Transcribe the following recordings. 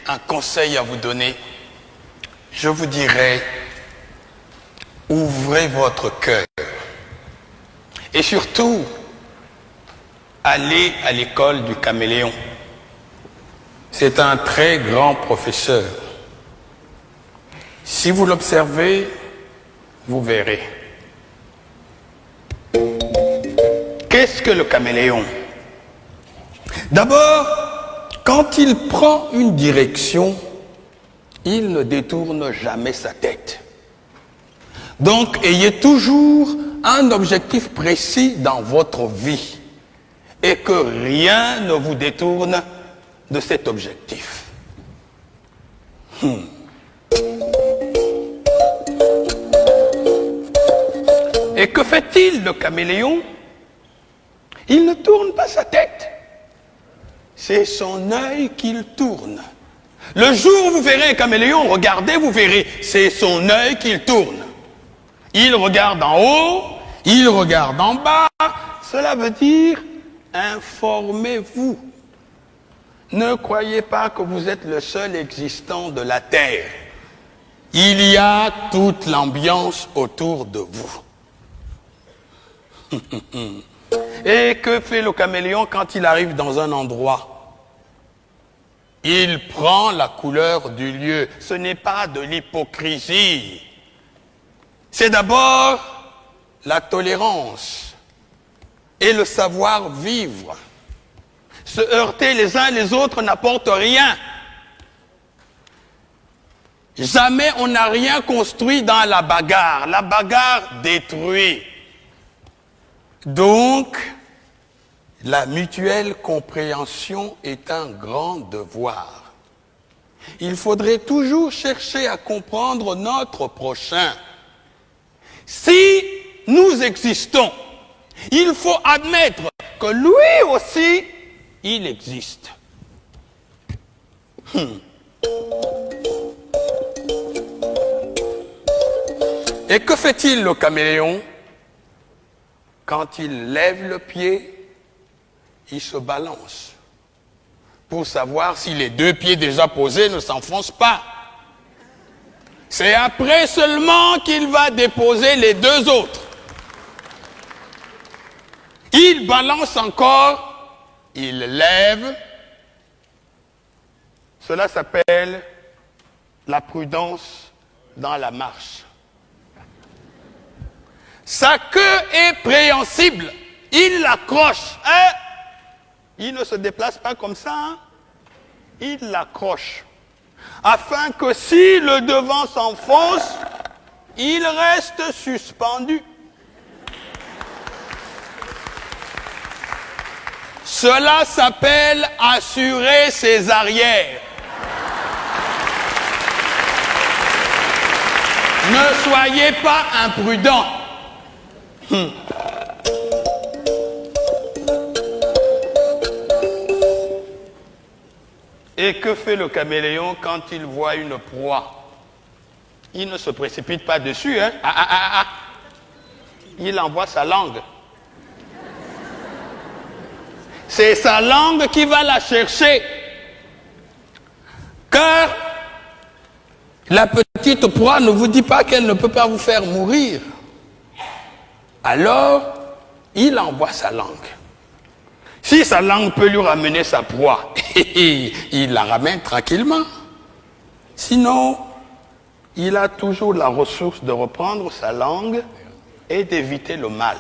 un conseil à vous donner, je vous dirais, ouvrez votre cœur. Et surtout, allez à l'école du caméléon. C'est un très grand professeur. Si vous l'observez, vous verrez. Qu'est-ce que le caméléon? D'abord, quand il prend une direction, il ne détourne jamais sa tête. Donc, ayez toujours un objectif précis dans votre vie et que rien ne vous détourne de cet objectif. Et que fait-il, le caméléon? Il ne tourne pas sa tête. C'est son œil qu'il tourne. Le jour où vous verrez un caméléon, regardez, vous verrez, c'est son œil qu'il tourne. Il regarde en haut, il regarde en bas. Cela veut dire, informez-vous. Ne croyez pas que vous êtes le seul existant de la Terre. Il y a toute l'ambiance autour de vous. Et que fait le caméléon quand il arrive dans un endroit? Il prend la couleur du lieu. Ce n'est pas de l'hypocrisie. C'est d'abord la tolérance et le savoir-vivre. Se heurter les uns les autres n'apporte rien. Jamais on n'a rien construit dans la bagarre. La bagarre détruit. Donc, la mutuelle compréhension est un grand devoir. Il faudrait toujours chercher à comprendre notre prochain. Si nous existons, il faut admettre que lui aussi, il existe. Et que fait-il, le caméléon? Quand il lève le pied, il se balance pour savoir si les deux pieds déjà posés ne s'enfoncent pas. C'est après seulement qu'il va déposer les deux autres. Il balance encore, il lève. Cela s'appelle la prudence dans la marche. Sa queue est préhensible. Il l'accroche. Il ne se déplace pas comme ça. Il l'accroche. Afin que si le devant s'enfonce, il reste suspendu. Cela s'appelle assurer ses arrières. Ne soyez pas imprudents. Et que fait le caméléon quand il voit une proie? Il ne se précipite pas dessus, hein? Il envoie sa langue. C'est sa langue qui va la chercher. Car la petite proie ne vous dit pas qu'elle ne peut pas vous faire mourir. Alors, il envoie sa langue. Si sa langue peut lui ramener sa proie, il la ramène tranquillement. Sinon, il a toujours la ressource de reprendre sa langue et d'éviter le mal.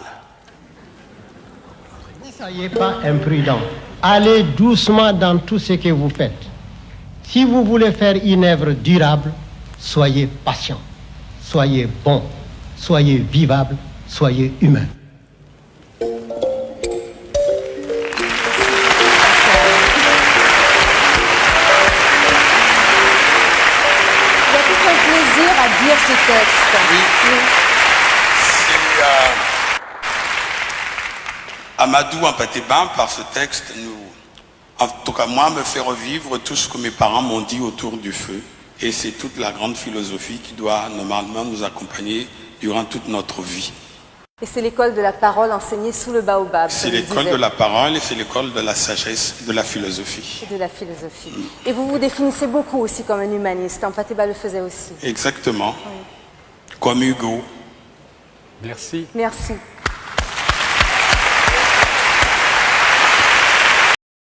Ne soyez pas imprudent. Allez doucement dans tout ce que vous faites. Si vous voulez faire une œuvre durable, soyez patient, soyez bon, soyez vivable, soyez humain. Lire ce texte. Oui. C'est Amadou Ampateba, par ce texte, en tout cas moi, me fait revivre tout ce que mes parents m'ont dit autour du feu. Et c'est toute la grande philosophie qui doit normalement nous accompagner durant toute notre vie. Et c'est l'école de la parole enseignée sous le baobab. C'est comme il l'école disait, de la parole et c'est l'école de la sagesse, de la philosophie. et de la philosophie. Et vous vous définissez beaucoup aussi comme un humaniste. Mpateba le faisait aussi. Exactement. Comme Hugo. Merci. Merci.